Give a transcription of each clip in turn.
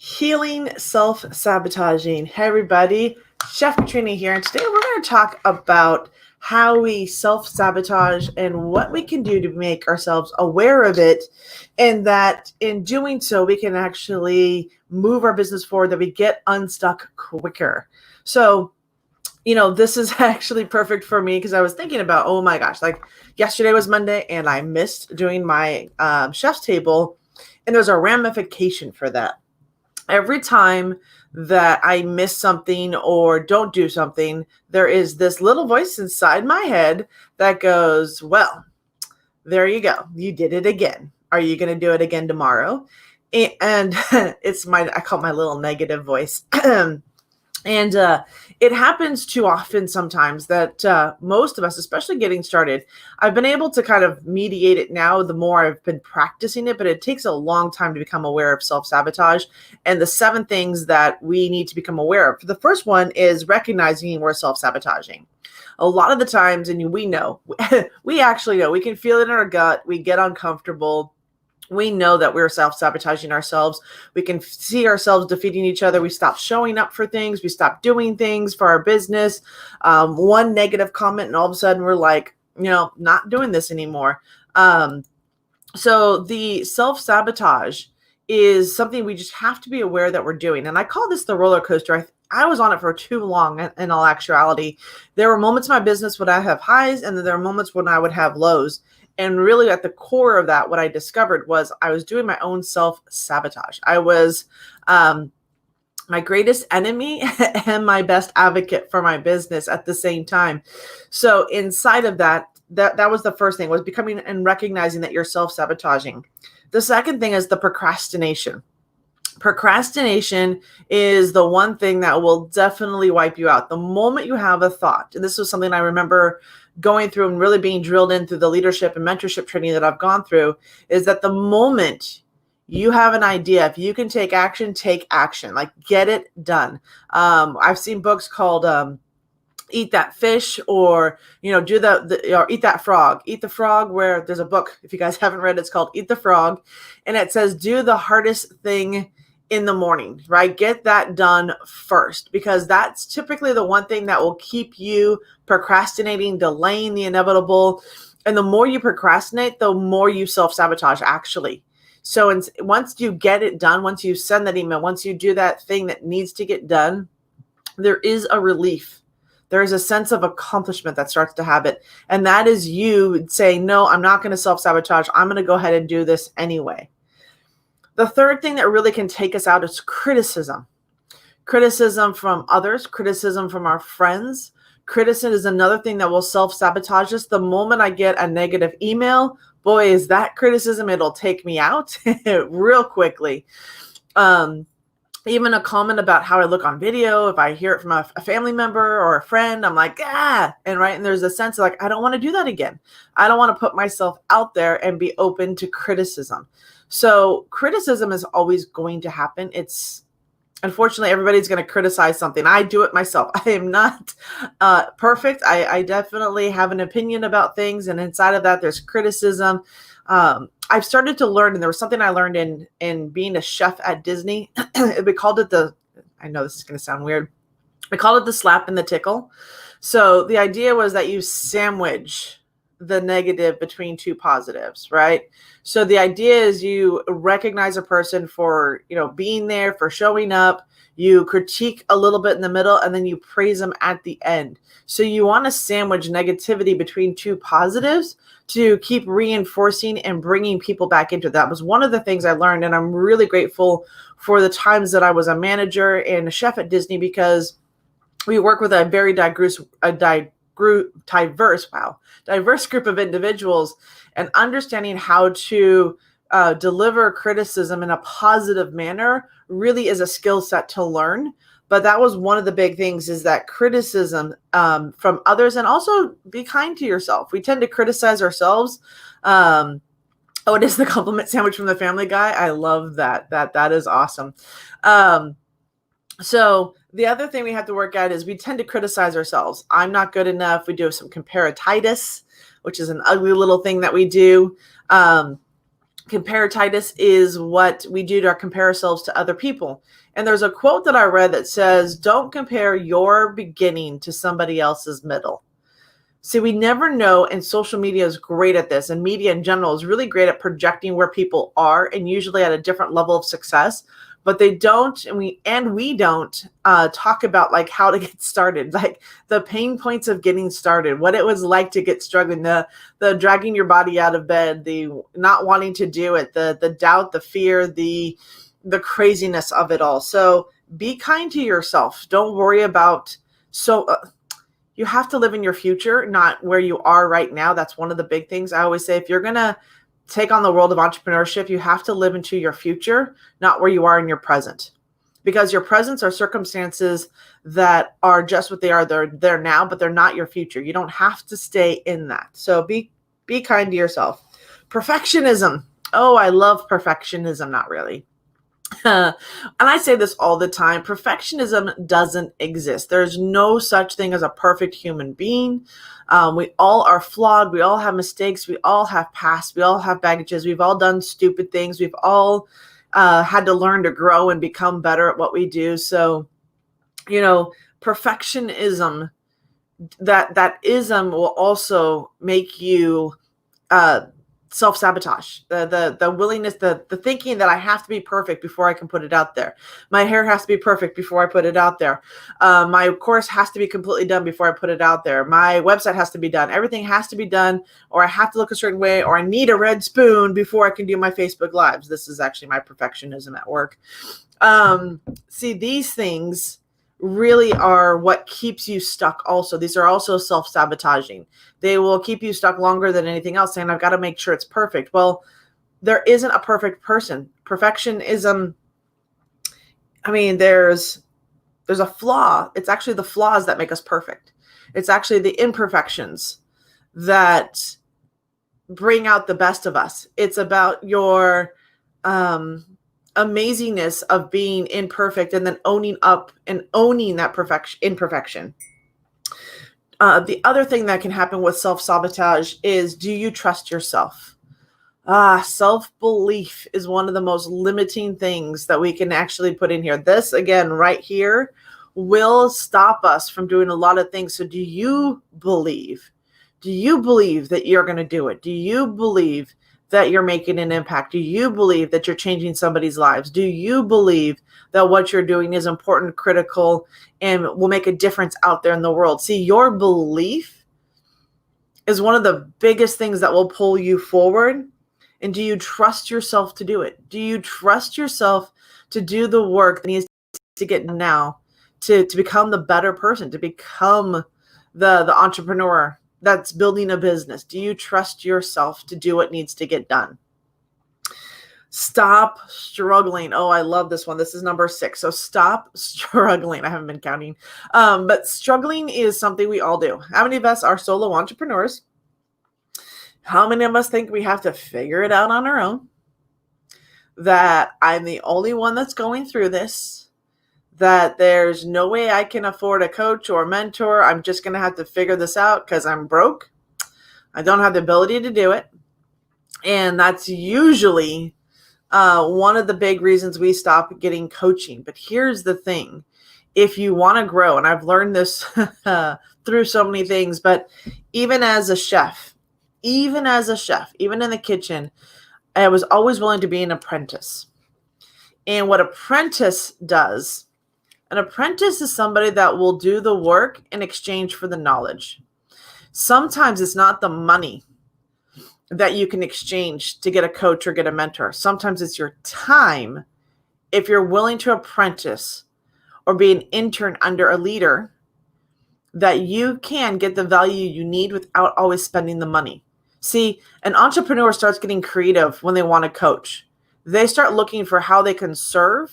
Healing self-sabotaging. Hey everybody, Chef Katrina here, and today we're going to talk about how we self-sabotage and what we can do to make ourselves aware of it, and that in doing so we can actually move our business forward, that we get unstuck quicker. So this is actually perfect for me because I was thinking about, oh my gosh, like yesterday was Monday and I missed doing my chef's table, and there's a ramification for that. Every time that I miss something or don't do something, there is this little voice inside my head that goes, well, there you go. You did it again. Are you going to do it again tomorrow? And I call it my little negative voice. And it happens too often sometimes that most of us, especially getting started, I've been able to kind of mediate it now the more I've been practicing it, but it takes a long time to become aware of self-sabotage and the 7 things that we need to become aware of. The first one is recognizing we're self-sabotaging. A lot of the times, and we know, we actually know, we can feel it in our gut, we get uncomfortable. We know that we're self-sabotaging ourselves. We can see ourselves defeating each other. We stop showing up for things. We stop doing things for our business. One negative comment, and all of a sudden we're like, not doing this anymore. So the self-sabotage is something we just have to be aware that we're doing. And I call this the roller coaster. I was on it for too long in all actuality. There were moments in my business when I have highs, and then there are moments when I would have lows. And really at the core of that, what I discovered was I was doing my own self-sabotage. I was my greatest enemy and my best advocate for my business at the same time. So inside of that was the first thing, was becoming and recognizing that you're self-sabotaging. The second thing is the procrastination. Procrastination is the one thing that will definitely wipe you out. The moment you have a thought, and this was something I remember going through and really being drilled in through the leadership and mentorship training that I've gone through, is that the moment you have an idea, if you can take action, like get it done. I've seen books called Eat That Fish, or do or Eat That Frog. Eat the Frog, where there's a book, if you guys haven't read it, it's called Eat the Frog, and it says do the hardest thing in the morning, right? Get that done first, because that's typically the one thing that will keep you procrastinating, delaying the inevitable. And the more you procrastinate, the more you self-sabotage actually. So once you get it done, once you send that email, once you do that thing that needs to get done, there is a relief. There is a sense of accomplishment that starts to happen. And that is you saying, no, I'm not going to self-sabotage. I'm going to go ahead and do this anyway. The third thing that really can take us out is criticism. Criticism from others, criticism from our friends. Criticism is another thing that will self-sabotage us. The moment I get a negative email, boy, is that criticism, it'll take me out real quickly. Even a comment about how I look on video, if I hear it from a family member or a friend, I'm like, and there's a sense of like, I don't want to do that again. I don't want to put myself out there and be open to criticism. So criticism is always going to happen. Unfortunately, everybody's going to criticize something. I do it myself. I am not perfect. I definitely have an opinion about things. And inside of that, there's criticism. I've started to learn, and there was something I learned in being a chef at Disney. We called it I know this is going to sound weird. We called it the slap and the tickle. So the idea was that you sandwich the negative between 2 positives, right? So the idea is you recognize a person for, being there, for showing up, you critique a little bit in the middle, and then you praise them at the end. So you want to sandwich negativity between 2 positives to keep reinforcing and bringing people back into that. Was one of the things I learned, and I'm really grateful for the times that I was a manager and a chef at Disney, because we work with a very diverse group of individuals, and understanding how to deliver criticism in a positive manner really is a skill set to learn. But that was one of the big things, is that criticism from others, and also be kind to yourself. We tend to criticize ourselves. It is the compliment sandwich from the Family Guy. I love that. That is awesome. So the other thing we have to work at is we tend to criticize ourselves. I'm not good enough. We do some comparatitis, which is an ugly little thing that we do. Comparatitis is what we do to compare ourselves to other people. And there's a quote that I read that says, don't compare your beginning to somebody else's middle. See, we never know, and social media is great at this, and media in general is really great at projecting where people are, and usually at a different level of success. But they don't, and we don't talk about like how to get started, like the pain points of getting started, what it was like to get struggling, the dragging your body out of bed, the not wanting to do it, the doubt, the fear, the craziness of it all. So be kind to yourself. Don't worry about you have to live in your future, not where you are right now. That's one of the big things. I always say, if you're going to take on the world of entrepreneurship, you have to live into your future, not where you are in your present. Because your presents are circumstances that are just what they are. They're there now, but they're not your future. You don't have to stay in that. So be kind to yourself. Perfectionism. Oh, I love perfectionism. Not really. And I say this all the time, perfectionism doesn't exist. There's no such thing as a perfect human being. We all are flawed. We all have mistakes. We all have past. We all have baggages. We've all done stupid things. We've all had to learn to grow and become better at what we do. So, perfectionism, that ism will also make you self-sabotage, the willingness, the thinking that I have to be perfect before I can put it out there. My hair has to be perfect before I put it out there. My course has to be completely done before I put it out there. My website has to be done. Everything has to be done, or I have to look a certain way, or I need a red spoon before I can do my Facebook Lives. This is actually my perfectionism at work. See, these things really are what keeps you stuck also. These are also self-sabotaging. They will keep you stuck longer than anything else, saying, I've got to make sure it's perfect. Well, there isn't a perfect person. Perfectionism, there's a flaw. It's actually the flaws that make us perfect. It's actually the imperfections that bring out the best of us. It's about your amazingness of being imperfect and then owning up and owning that imperfection. The other thing that can happen with self-sabotage is, do you trust yourself? Self-belief is one of the most limiting things that we can actually put in here. This, again, right here, will stop us from doing a lot of things. So do you believe? Do you believe that you're going to do it? Do you believe that you're making an impact? Do you believe that you're changing somebody's lives? Do you believe that what you're doing is important, critical, and will make a difference out there in the world? See, your belief is one of the biggest things that will pull you forward. And do you trust yourself to do it? Do you trust yourself to do the work that needs to get now to become the better person, to become the entrepreneur that's building a business? Do you trust yourself to do what needs to get done? Stop struggling. Oh, I love this one. This is number 6. So stop struggling. I haven't been counting. But struggling is something we all do. How many of us are solo entrepreneurs? How many of us think we have to figure it out on our own? That I'm the only one that's going through this? That there's no way I can afford a coach or a mentor. I'm just going to have to figure this out because I'm broke. I don't have the ability to do it. And that's usually one of the big reasons we stop getting coaching. But here's the thing. If you want to grow, and I've learned this through so many things, but even as a chef, even in the kitchen, I was always willing to be an apprentice. And what apprentice does, an apprentice is somebody that will do the work in exchange for the knowledge. Sometimes it's not the money that you can exchange to get a coach or get a mentor. Sometimes it's your time. If you're willing to apprentice or be an intern under a leader, that you can get the value you need without always spending the money. See, an entrepreneur starts getting creative when they want to coach. They start looking for how they can serve.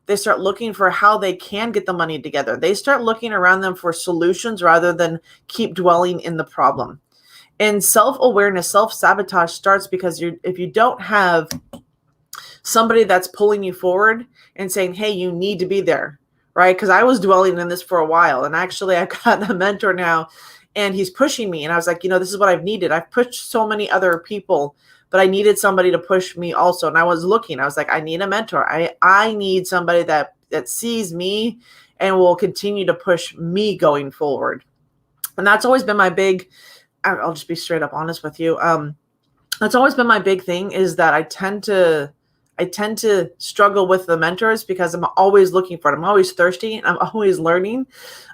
They start looking for how they can get the money together. They start looking around them for solutions rather than keep dwelling in the problem. And self-awareness, self-sabotage starts because if you don't have somebody that's pulling you forward and saying, hey, you need to be there, right? Because I was dwelling in this for a while. And actually, I've got a mentor now, and he's pushing me. And I was like, this is what I've needed. I've pushed so many other people, but I needed somebody to push me also. And I was looking, I was like, I need a mentor. I need somebody that sees me and will continue to push me going forward. And that's always been my big, I'll just be straight up honest with you. That's always been my big thing, is that I tend to struggle with the mentors because I'm always looking for it. I'm always thirsty and I'm always learning.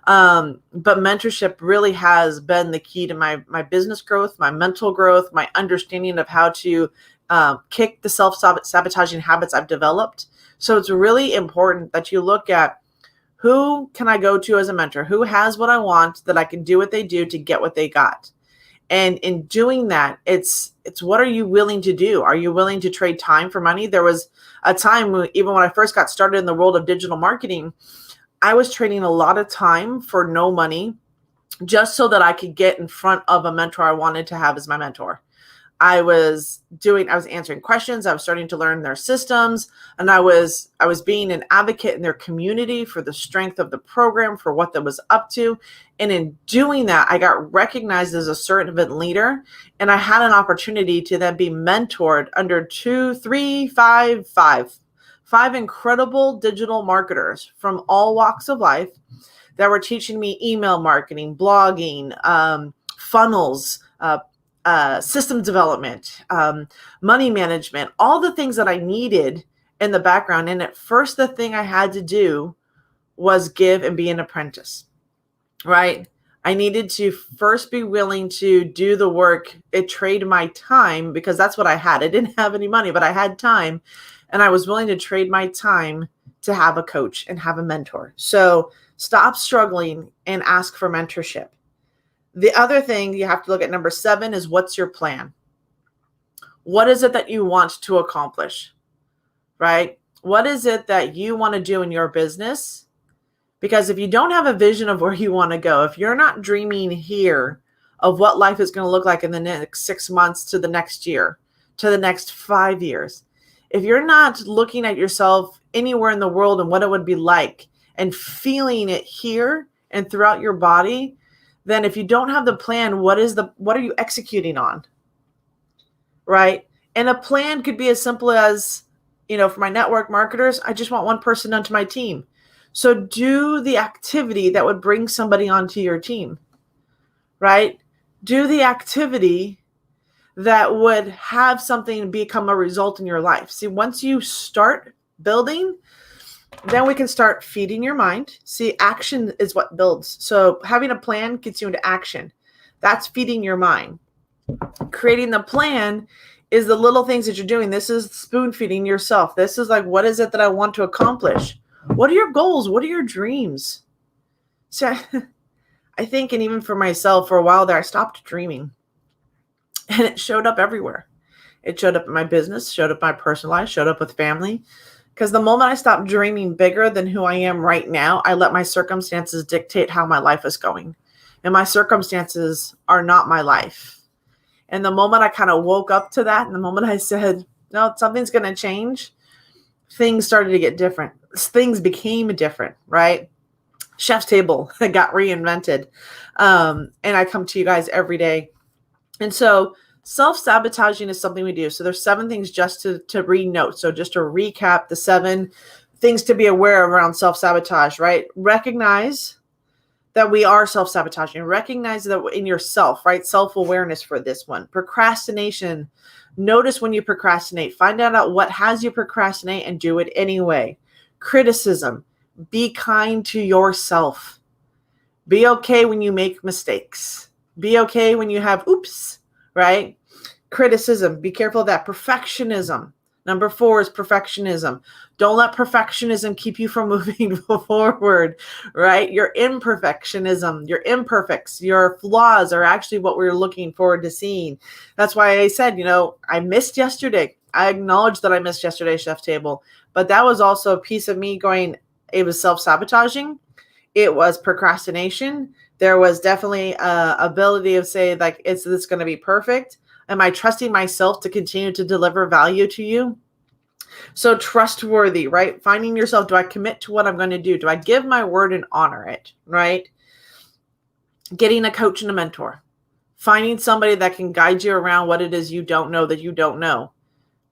But mentorship really has been the key to my business growth, my mental growth, my understanding of how to kick the self-sabotaging habits I've developed. So it's really important that you look at, who can I go to as a mentor? Who has what I want, that I can do what they do to get what they got? And in doing that, it's what are you willing to do? Are you willing to trade time for money? There was a time, even when I first got started in the world of digital marketing, I was trading a lot of time for no money, just so that I could get in front of a mentor I wanted to have as my mentor. I was answering questions. I was starting to learn their systems, and I was being an advocate in their community for the strength of the program, for what that was up to. And in doing that, I got recognized as a servant leader, and I had an opportunity to then be mentored under five incredible digital marketers from all walks of life that were teaching me email marketing, blogging, funnels, system development, money management, all the things that I needed in the background. And at first, the thing I had to do was give and be an apprentice, right? I needed to first be willing to do the work, trade my time, because that's what I had. I didn't have any money, but I had time, and I was willing to trade my time to have a coach and have a mentor. So stop struggling and ask for mentorship. The other thing you have to look at, number 7, is, what's your plan? What is it that you want to accomplish, right? What is it that you want to do in your business? Because if you don't have a vision of where you want to go, if you're not dreaming here of what life is going to look like in the next 6 months, to the next year, to the next 5 years, if you're not looking at yourself anywhere in the world and what it would be like and feeling it here and throughout your body, then if you don't have the plan, what are you executing on? Right? And a plan could be as simple as, for my network marketers, I just want one person onto my team. So do the activity that would bring somebody onto your team, right? Do the activity that would have something become a result in your life. See, once you start building, then we can start feeding your mind. See, action is what builds. So having a plan gets you into action. That's feeding your mind. Creating the plan is the little things that you're doing. This is spoon feeding yourself. This is like, what is it that I want to accomplish? What are your goals? What are your dreams? So I think, and even for myself, for a while there, I stopped dreaming. And it showed up everywhere. It showed up in my business, showed up in my personal life, showed up with family. Because the moment I stopped dreaming bigger than who I am right now, I let my circumstances dictate how my life is going. And my circumstances are not my life. And the moment I kind of woke up to that, and the moment I said, no, something's going to change, things started to get different. Things became different, right? Chef's Table got reinvented. And I come to you guys every day. And so self-sabotaging is something we do. So there's 7 things just to re-note. So just to recap the 7 things to be aware of around self-sabotage, right? Recognize that we are self-sabotaging. Recognize that in yourself, right? Self-awareness for this one. Procrastination. Notice when you procrastinate. Find out what has you procrastinate and do it anyway. Criticism. Be kind to yourself. Be okay when you make mistakes. Be okay when you have oops, right? Criticism. Be careful of that. Perfectionism. Number 4 is perfectionism. Don't let perfectionism keep you from moving forward, right? Your imperfectionism, your imperfects, your flaws are actually what we're looking forward to seeing. That's why I said, I missed yesterday. I acknowledge that I missed yesterday's Chef's Table, but that was also a piece of me going, it was self-sabotaging. It was procrastination. There was definitely ability of say, like, is this going to be perfect? Am I trusting myself to continue to deliver value to you? So trustworthy, right? Finding yourself, do I commit to what I'm going to do? Do I give my word and honor it, right? Getting a coach and a mentor. finding somebody that can guide you around what it is you don't know that you don't know,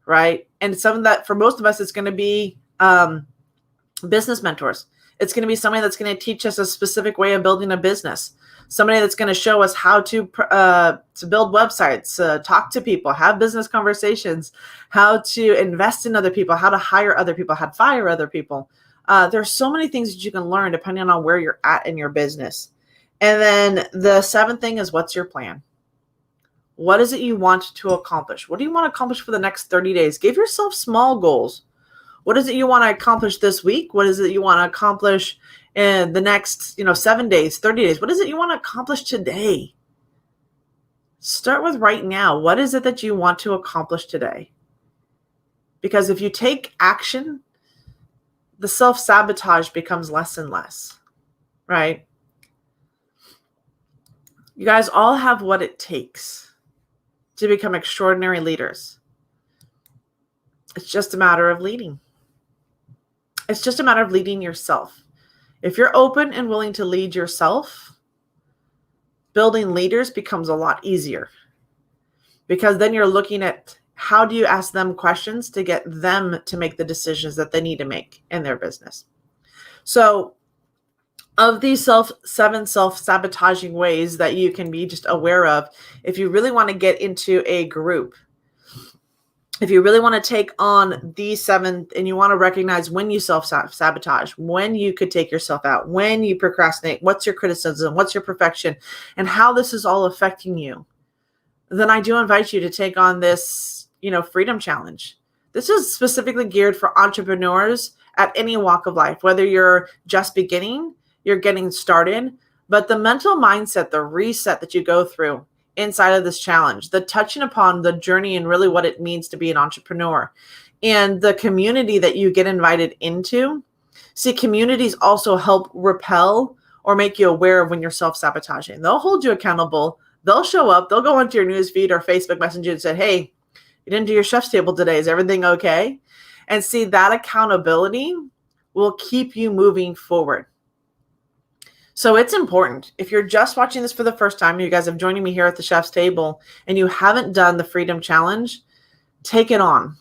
right? And some of that, for most of us, it's going to be business mentors. It's going to be somebody that's going to teach us a specific way of building a business. Somebody that's going to show us how to build websites, talk to people, have business conversations, how to invest in other people, how to hire other people, how to fire other people. There's so many things that you can learn depending on where you're at in your business. And then the seventh thing is, what's your plan? What is it you want to accomplish? What do you want to accomplish for the next 30 days? Give yourself small goals. What is it you want to accomplish this week? What is it you want to accomplish in the next, 7 days, 30 days? What is it you want to accomplish today? Start with right now. What is it that you want to accomplish today? Because if you take action, the self-sabotage becomes less and less, right? You guys all have what it takes to become extraordinary leaders. It's just a matter of leading. It's just a matter of leading yourself. If you're open and willing to lead yourself, building leaders becomes a lot easier, because then you're looking at how do you ask them questions to get them to make the decisions that they need to make in their business. So of these seven self-sabotaging ways that you can be just aware of, if you really want to get into a group, if you really want to take on these seven and you want to recognize when you self-sabotage, when you could take yourself out, when you procrastinate, what's your criticism, what's your perfection, and how this is all affecting you, then I do invite you to take on this, freedom challenge. This is specifically geared for entrepreneurs at any walk of life, whether you're just beginning, you're getting started, but the mental mindset, the reset that you go through inside of this challenge, the touching upon the journey and really what it means to be an entrepreneur, and the community that you get invited into. See, communities also help repel or make you aware of when you're self-sabotaging. They'll hold you accountable. They'll show up. They'll go onto your newsfeed or Facebook Messenger and say, hey, you didn't do your chef's table today. Is everything okay? And see, that accountability will keep you moving forward. So it's important. If you're just watching this for the first time, you guys have joining me here at the Chef's Table, and you haven't done the Freedom Challenge, take it on.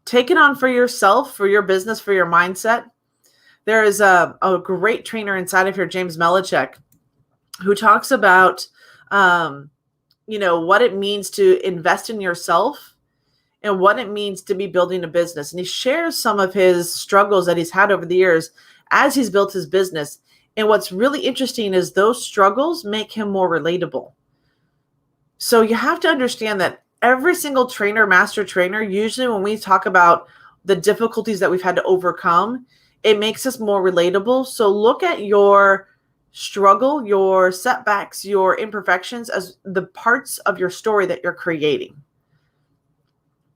Take it on for yourself, for your business, for your mindset. There is a great trainer inside of here, James Melichek, who talks about, what it means to invest in yourself and what it means to be building a business. And he shares some of his struggles that he's had over the years as he's built his business. And what's really interesting is those struggles make him more relatable. So you have to understand that every single trainer, master trainer, usually when we talk about the difficulties that we've had to overcome, it makes us more relatable. So look at your struggle, your setbacks, your imperfections as the parts of your story that you're creating.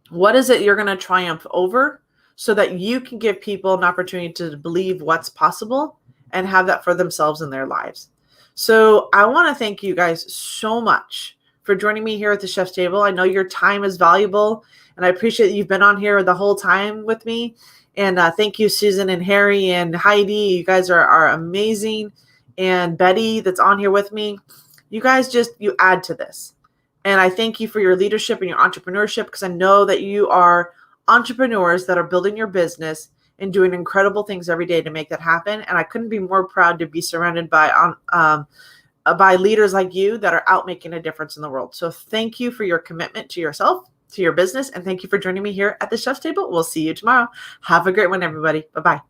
What is it you're going to triumph over so that you can give people an opportunity to believe what's possible and have that for themselves in their lives. So I want to thank you guys so much for joining me here at the Chef's Table. I know your time is valuable, and I appreciate that you've been on here the whole time with me. And thank you, Susan and Harry and Heidi. You guys are amazing. And Betty that's on here with me. You guys you add to this. And I thank you for your leadership and your entrepreneurship, because I know that you are entrepreneurs that are building your business and doing incredible things every day to make that happen. And I couldn't be more proud to be surrounded by leaders like you that are out making a difference in the world. So thank you for your commitment to yourself, to your business, and thank you for joining me here at the Chef's Table. We'll see you tomorrow. Have a great one, everybody. Bye-bye.